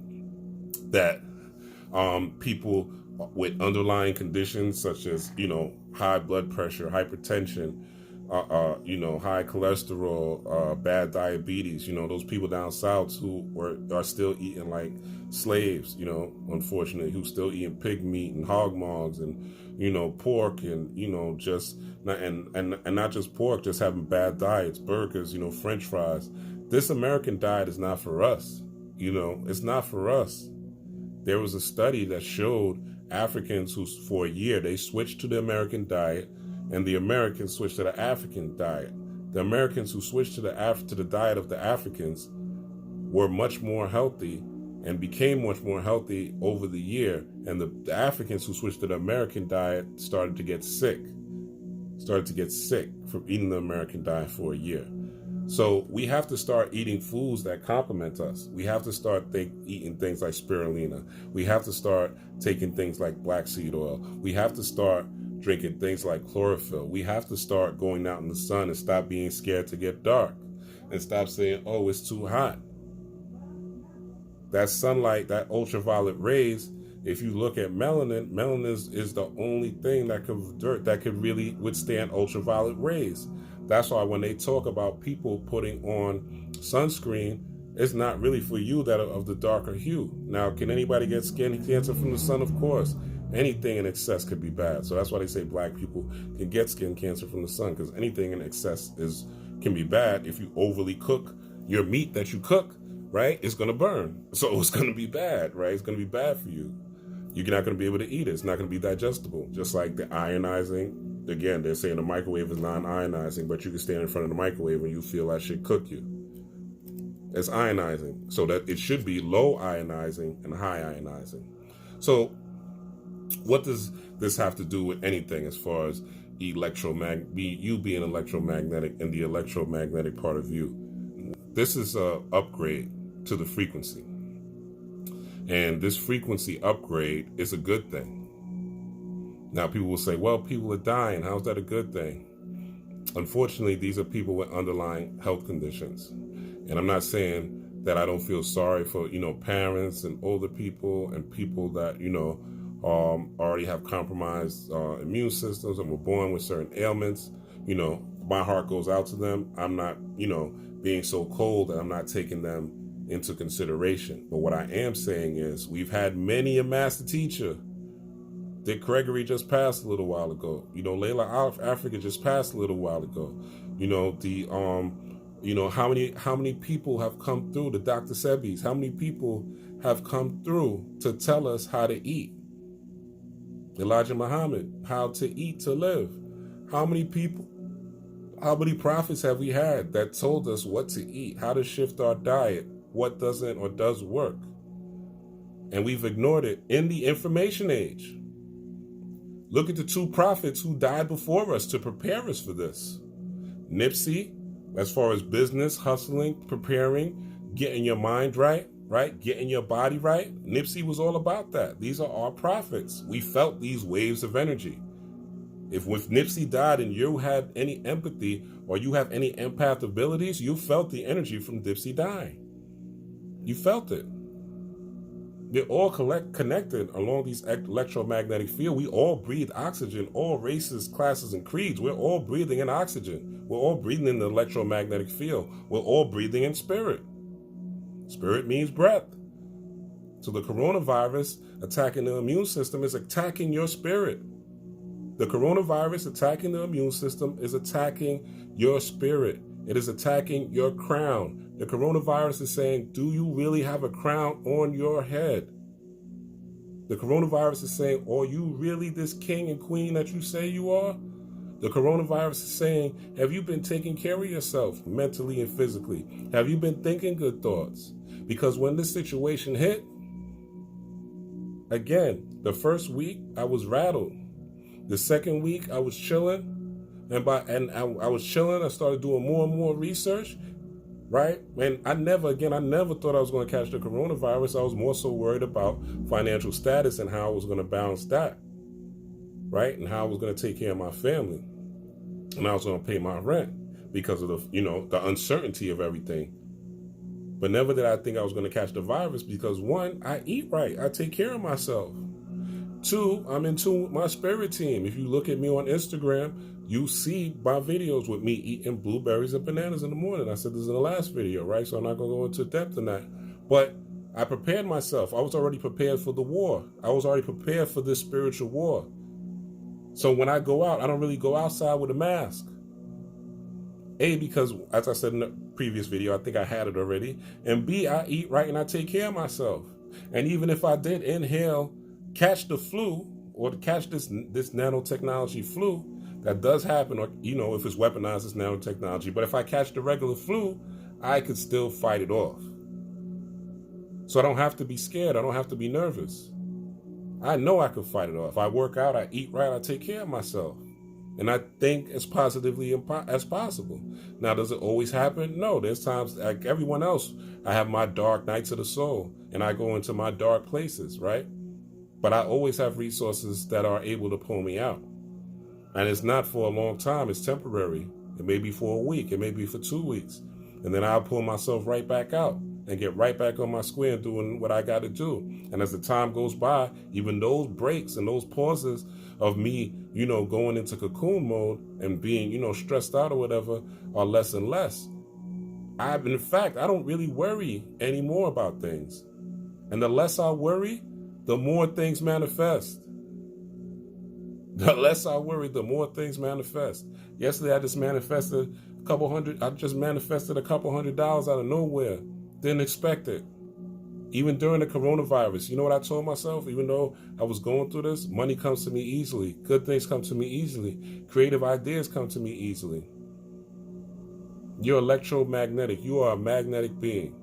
Speaker 1: that people with underlying conditions such as high blood pressure, hypertension, high cholesterol, bad diabetes, those people down south who are still eating like slaves, unfortunately, who still eating pig meat and hog maws and, pork and, and not just pork, just having bad diets, burgers, French fries. This American diet is not for us. It's not for us. There was a study that showed Africans who, for a year, they switched to the American diet, and the Americans switched to the African diet. The Americans who switched to the diet of the Africans were much more healthy and became much more healthy over the year. And the Africans who switched to the American diet started to get sick from eating the American diet for a year. So we have to start eating foods that complement us. We have to start eating things like spirulina. We have to start taking things like black seed oil. We have to start drinking things like chlorophyll. We have to start going out in the sun and stop being scared to get dark and stop saying, oh, it's too hot. That sunlight, that ultraviolet rays, if you look at melanin is the only thing that could really withstand ultraviolet rays. That's why when they talk about people putting on sunscreen, it's not really for you that are of the darker hue. Now, can anybody get skin cancer from the sun? Of course. Anything in excess could be bad. So that's why they say black people can get skin cancer from the sun, because anything in excess can be bad. If you overly cook your meat that you cook, right, it's going to burn. So it's going to be bad, right? It's going to be bad for you. You're not going to be able to eat it. It's not going to be digestible. Just like the ionizing. Again, they're saying the microwave is non-ionizing, but you can stand in front of the microwave and you feel that shit cook you. It's ionizing. So that it should be low ionizing and high ionizing. So what does this have to do with anything as far as you being electromagnetic and the electromagnetic part of you? This is a upgrade to the frequency. And this frequency upgrade is a good thing. Now, people will say, well, people are dying. How's that a good thing? Unfortunately, these are people with underlying health conditions. And I'm not saying that I don't feel sorry for, parents and older people and people that, already have compromised immune systems and were born with certain ailments. My heart goes out to them. I'm not, being so cold that I'm not taking them into consideration. But what I am saying is we've had many a master teacher. Dick Gregory just passed a little while ago. Layla Africa just passed a little while ago. How many people have come through, the Dr. Sebis, how many people have come through to tell us how to eat? Elijah Muhammad, how to eat to live. How many prophets have we had that told us what to eat, how to shift our diet, what doesn't or does work? And we've ignored it in the information age. Look at the two prophets who died before us to prepare us for this. Nipsey, as far as business, hustling, preparing, getting your mind right, getting your body right. Nipsey was all about that. These are our prophets. We felt these waves of energy. If Nipsey died and you had any empathy or you have any empath abilities, you felt the energy from Nipsey dying. You felt it. They're all connected along these electromagnetic field. We all breathe oxygen, all races, classes, and creeds. We're all breathing in oxygen. We're all breathing in the electromagnetic field. We're all breathing in spirit. Spirit means breath. So the coronavirus attacking the immune system is attacking your spirit. The coronavirus attacking the immune system is attacking your spirit. It is attacking your crown. The coronavirus is saying, do you really have a crown on your head? The coronavirus is saying, are you really this king and queen that you say you are? The coronavirus is saying, have you been taking care of yourself mentally and physically? Have you been thinking good thoughts? Because when this situation hit, again, the first week I was rattled. The second week I was chilling. I was chilling. I started doing more and more research. Right? And I never thought I was going to catch the coronavirus. I was more so worried about financial status and how I was going to balance that. Right? And how I was going to take care of my family. And I was going to pay my rent because of the uncertainty of everything. But never did I think I was going to catch the virus because, one, I eat right. I take care of myself. Two, I'm in tune with my spirit team. If you look at me on Instagram, you see my videos with me eating blueberries and bananas in the morning. I said this in the last video, right? So I'm not going to go into depth in that. But I prepared myself. I was already prepared for the war. I was already prepared for this spiritual war. So when I go out, I don't really go outside with a mask. A, because, as I said in the previous video, I think I had it already. And B, I eat right and I take care of myself. And even if I did inhale, catch the flu, or to catch this nanotechnology flu, that does happen, or, if it's weaponized, it's nanotechnology. But if I catch the regular flu, I could still fight it off. So I don't have to be scared. I don't have to be nervous. I know I could fight it off. I work out, I eat right, I take care of myself. And I think as positively as possible. Now, does it always happen? No. There's times, like everyone else, I have my dark nights of the soul, and I go into my dark places, right? But I always have resources that are able to pull me out. And it's not for a long time. It's temporary. It may be for a week. It may be for 2 weeks. And then I'll pull myself right back out and get right back on my square and doing what I got to do. And as the time goes by, even those breaks and those pauses of me, going into cocoon mode and being, stressed out or whatever are less and less. In fact, I don't really worry anymore about things. And the less I worry, the more things manifest. The less I worry, the more things manifest. Yesterday, I just manifested a couple $100 out of nowhere. Didn't expect it. Even during the coronavirus, you know what I told myself? Even though I was going through this, money comes to me easily. Good things come to me easily. Creative ideas come to me easily. You're electromagnetic. You are a magnetic being.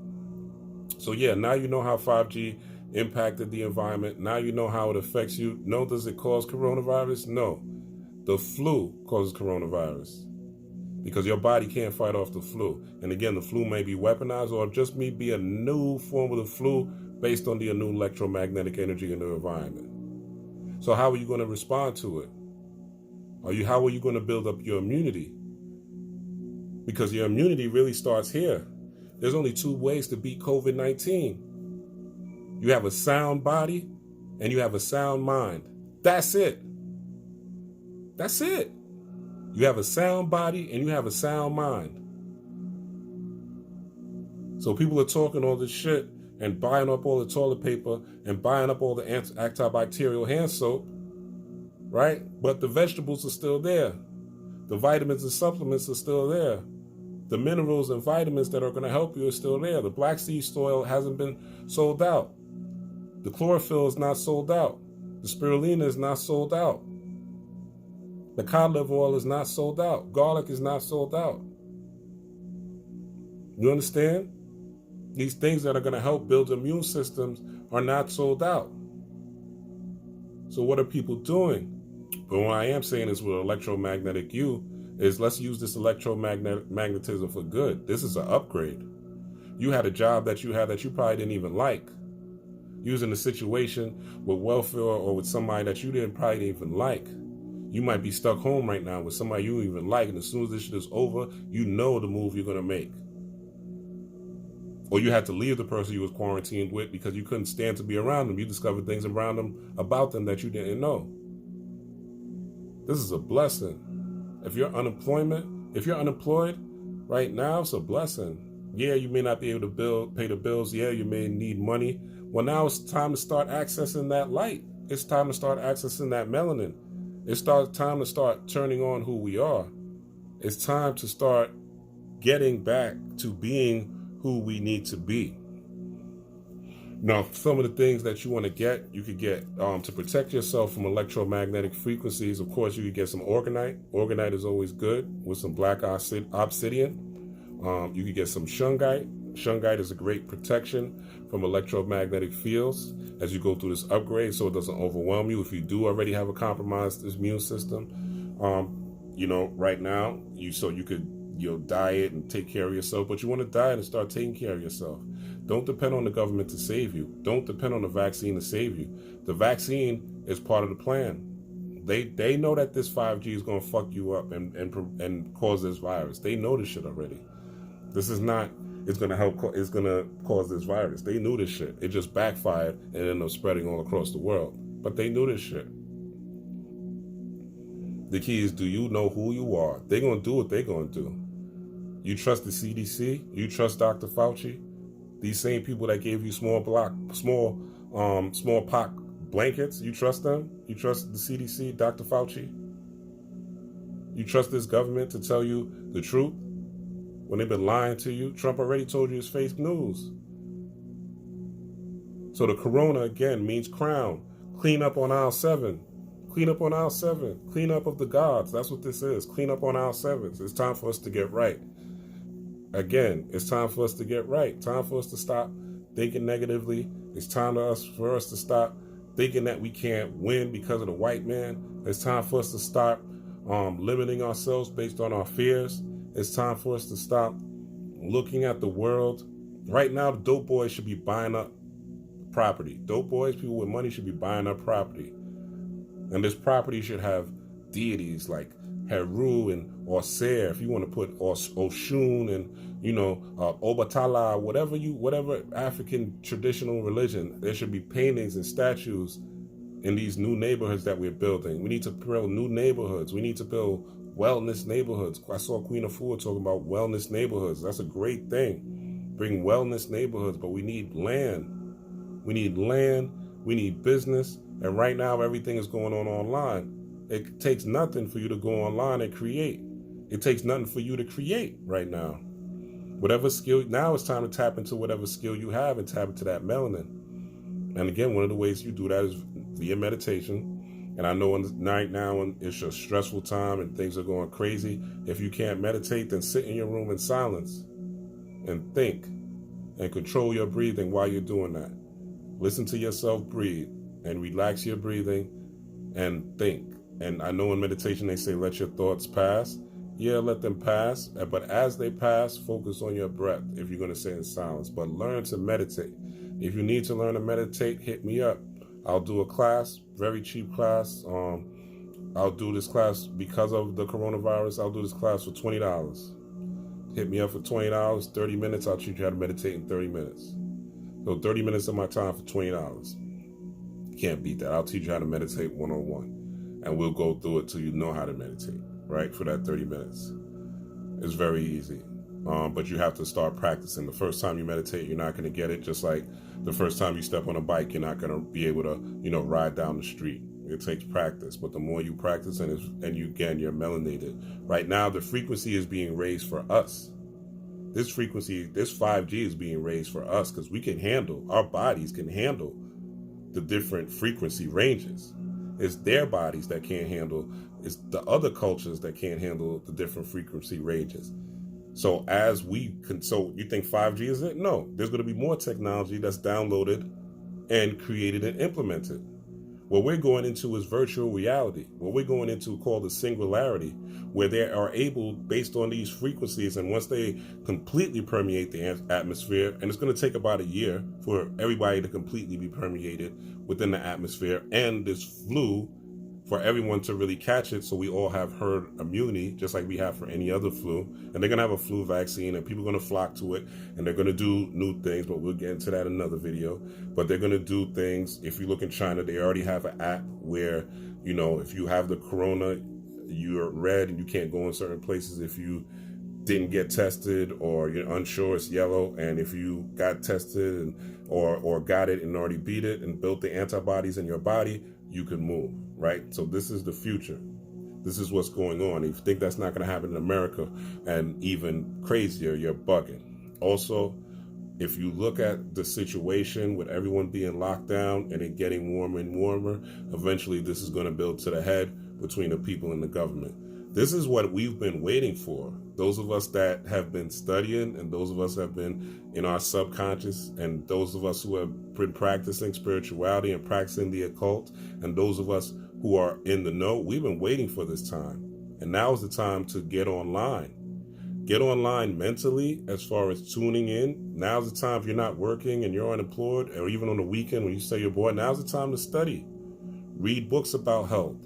Speaker 1: So yeah, now you know how 5G impacted the environment. Now you know how it affects you. No, does it cause coronavirus? No. The flu causes coronavirus because your body can't fight off the flu. And again, the flu may be weaponized or just may be a new form of the flu based on the new electromagnetic energy in the environment. So how are you going to respond to it? How are you going to build up your immunity? Because your immunity really starts here. There's only 2 ways to beat COVID-19. You have a sound body and you have a sound mind. That's it. That's it. You have a sound body and you have a sound mind. So people are talking all this shit and buying up all the toilet paper and buying up all the antibacterial hand soap, right? But the vegetables are still there. The vitamins and supplements are still there. The minerals and vitamins that are going to help you are still there. The black seed oil hasn't been sold out. The chlorophyll is not sold out. The spirulina is not sold out. The cod liver oil is not sold out. Garlic is not sold out. You understand? These things that are going to help build immune systems are not sold out. So what are people doing? But what I am saying is with electromagnetic is let's use this electromagnetism for good. This is an upgrade. You had a job that you probably didn't even like. You was in a situation with welfare or with somebody that you probably didn't even like. You might be stuck home right now with somebody you don't even like, and as soon as this shit is over, you know the move you're going to make. Or you had to leave the person you was quarantined with because you couldn't stand to be around them. You discovered things about them that you didn't know. This is a blessing. If you're unemployed right now, it's a blessing. Yeah, you may not be able to pay the bills. Yeah, you may need money. Well, now it's time to start accessing that light. It's time to start accessing that melanin. It's time to start turning on who we are. It's time to start getting back to being who we need to be. Now, some of the things that you could get to protect yourself from electromagnetic frequencies. Of course, you could get some orgonite. Orgonite is always good with some black obsidian. You could get some shungite. Shungite is a great protection from electromagnetic fields as you go through this upgrade, so it doesn't overwhelm you. If you do already have a compromised immune system, right now, you could diet and take care of yourself, but you want to diet and start taking care of yourself. Don't depend on the government to save you. Don't depend on the vaccine to save you. The vaccine is part of the plan. They know that this 5G is going to fuck you up and cause this virus. They know this shit already. This is not, it's going to cause this virus. They knew this shit. It just backfired and ended up spreading all across the world. But they knew this shit. The key is, do you know who you are? They're going to do what they're going to do. You trust the CDC? You trust Dr. Fauci? These same people that gave you smallpox blankets, you trust them? You trust the CDC, Dr. Fauci? You trust this government to tell you the truth when they've been lying to you? Trump already told you it's fake news. So the corona, again, means crown. Clean up on aisle 7. Clean up on aisle 7. Clean up of the gods. That's what this is. Clean up on aisle 7. It's time for us to get right. Again, it's time for us to get right. Time for us to stop thinking negatively. It's time for us to stop thinking that we can't win because of the white man. It's time for us to start limiting ourselves based on our fears. It's time for us to stop looking at the world. Right now, the dope boys should be buying up property. Dope boys, people with money, should be buying up property. And this property should have deities like Heru and Osir, if you want to put Oshun and, Obatala, whatever African traditional religion. There should be paintings and statues in these new neighborhoods that we're building. We need to build new neighborhoods. We need to build wellness neighborhoods. I saw Queen Afua talking about wellness neighborhoods. That's a great thing. Bring wellness neighborhoods, but we need land. We need land. We need business. And right now, everything is going on online. It takes nothing for you to go online and create. It takes nothing for you to create right now. Whatever skill, now it's time to tap into whatever skill you have and tap into that melanin. And again, one of the ways you do that is via meditation. And I know right now when it's a stressful time and things are going crazy, if you can't meditate, then sit in your room in silence and think and control your breathing while you're doing that. Listen to yourself breathe and relax your breathing and think. And I know in meditation they say let your thoughts pass. Yeah, let them pass. But as they pass, focus on your breath if you're going to sit in silence. But learn to meditate. If you need to learn to meditate, hit me up. I'll do a class, very cheap class. I'll do this class because of the coronavirus. I'll do this class for $20. Hit me up for $20, 30 minutes. I'll teach you how to meditate in 30 minutes. So 30 minutes of my time for $20. You can't beat that. I'll teach you how to meditate one-on-one. And we'll go through it till you know how to meditate, right? For that 30 minutes. It's very easy. But you have to start practicing. The first time you meditate, you're not going to get it. Just like the first time you step on a bike, you're not going to be able to, ride down the street. It takes practice. But the more you practice you're melanated. Right now, the frequency is being raised for us. This frequency, this 5G is being raised for us because we can handle, our bodies can handle the different frequency ranges. It's their bodies that can't handle, it's the other cultures that can't handle the different frequency ranges. So so you think 5G is it? No, there's going to be more technology that's downloaded and created and implemented. What we're going into is virtual reality. What we're going into called the singularity, where they are able, based on these frequencies, and once they completely permeate the atmosphere, and it's going to take about a year for everybody to completely be permeated within the atmosphere, and this flu, for everyone to really catch it, so we all have herd immunity, just like we have for any other flu. And they're going to have a flu vaccine, and people are going to flock to it, and they're going to do new things, but we'll get into that in another video. But they're going to do things. If you look in China, they already have an app where, if you have the corona, you're red and you can't go in certain places. If you didn't get tested or you're unsure, it's yellow. And if you got tested or got it and already beat it and built the antibodies in your body, you can move, right? So this is the future. This is what's going on. If you think that's not going to happen in America, and even crazier, you're bugging. Also, if you look at the situation with everyone being locked down and it getting warmer and warmer, eventually this is going to build to the head between the people and the government. This is what we've been waiting for. Those of us that have been studying, and those of us that have been in our subconscious, and those of us who have been practicing spirituality and practicing the occult, and those of us who are in the know, we've been waiting for this time. And now is the time to get online. Get online mentally as far as tuning in. Now's the time if you're not working and you're unemployed, or even on the weekend when you say you're bored, now's the time to study. Read books about health.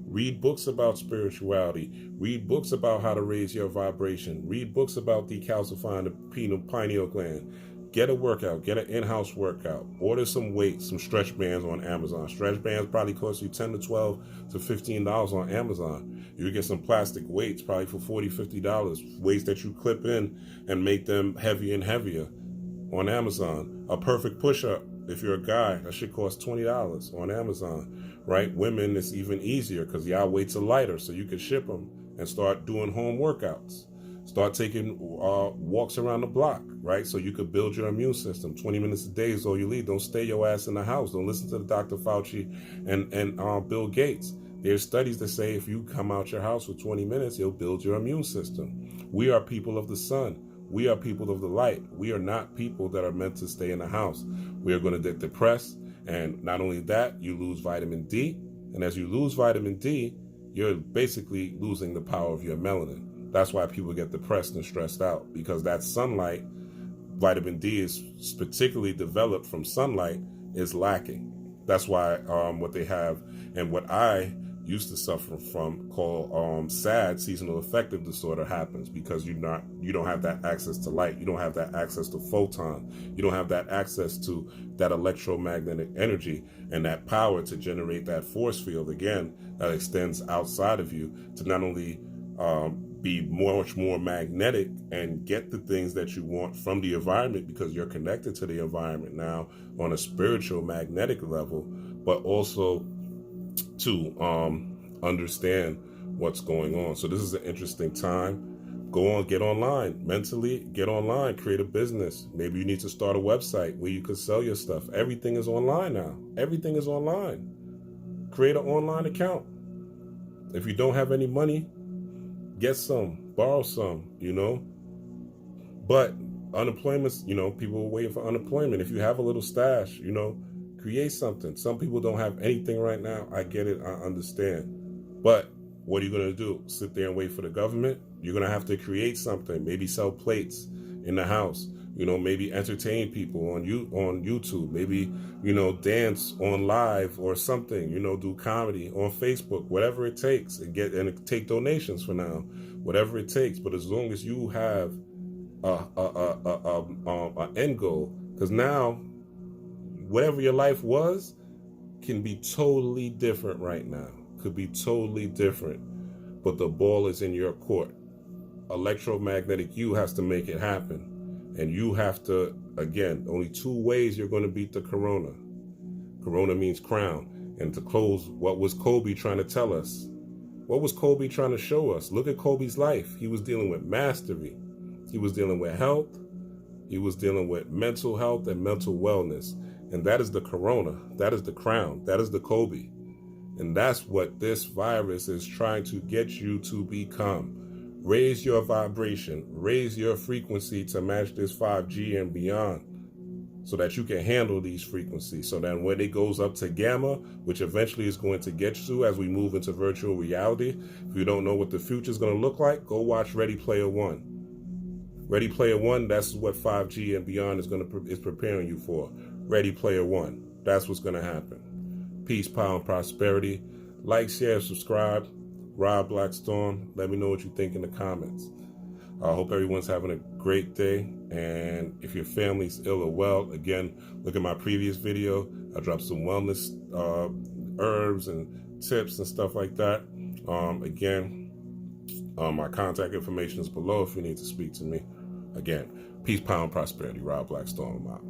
Speaker 1: Read books about spirituality. Read books about how to raise your vibration. Read books about decalcifying the pineal gland. Get a workout. Get an in-house workout. Order some weights, some stretch bands on Amazon. Stretch bands probably cost you $10 to $12 to $15 on Amazon. You get some plastic weights probably for $40, $50. Weights that you clip in and make them heavier and heavier on Amazon. A perfect push-up. If you're a guy, that should cost $20 on Amazon, right? Women, it's even easier because y'all weights are lighter, so you can ship them and start doing home workouts. Start taking walks around the block, right? So you could build your immune system. 20 minutes a day is all you need. Don't stay your ass in the house. Don't listen to the Dr. Fauci and Bill Gates. There's studies that say if you come out your house for 20 minutes, you'll build your immune system. We are people of the sun. We are people of the light. We are not people that are meant to stay in the house. We are going to get depressed. And not only that, you lose vitamin D. And as you lose vitamin D, you're basically losing the power of your melanin. That's why people get depressed and stressed out, because that sunlight, vitamin D is particularly developed from sunlight, is lacking. That's why what they have, and what I used to suffer from, called SAD, seasonal affective disorder, happens because you don't have that access to light. You don't have that access to photon. You don't have that access to that electromagnetic energy and that power to generate that force field, again, that extends outside of you to not only be much more magnetic and get the things that you want from the environment, because you're connected to the environment now on a spiritual magnetic level, but also to understand what's going on. So this is an interesting time. Go on, get online, mentally get online, create a business. Maybe you need to start a website where you can sell your stuff. Everything is online now. Everything is online. Create an online account. If you don't have any money, get some, borrow some, But unemployment, people are waiting for unemployment. If you have a little stash, create something. Some people don't have anything right now. I get it. I understand. But what are you going to do? Sit there and wait for the government? You're going to have to create something. Maybe sell plates in the house. Maybe entertain people on YouTube. Maybe, dance on live or something. Do comedy on Facebook. Whatever it takes, and take donations for now. Whatever it takes. But as long as you have a end goal, because now, whatever your life was can be totally different right now. Could be totally different. But the ball is in your court. Electromagnetic you has to make it happen. And you have to, again, only 2 ways you're going to beat the corona. Corona means crown. And to close, what was Kobe trying to tell us? What was Kobe trying to show us? Look at Kobe's life. He was dealing with mastery. He was dealing with health. He was dealing with mental health and mental wellness. And that is the corona. That is the crown. That is the Kobe. And that's what this virus is trying to get you to become. Raise your vibration. Raise your frequency to match this 5G and beyond, so that you can handle these frequencies. So that when it goes up to gamma, which eventually is going to get you as we move into virtual reality, if you don't know what the future is going to look like, go watch Ready Player One. Ready Player One, that's what 5G and beyond is preparing you for. Ready Player One. That's what's going to happen. Peace, power, and prosperity. Like, share, subscribe. Rob Blackstorm. Let me know what you think in the comments. I hope everyone's having a great day. And if your family's ill or well, again, look at my previous video. I dropped some wellness herbs and tips and stuff like that. My contact information is below if you need to speak to me. Again, peace, power, and prosperity. Rob Blackstorm, I'm out.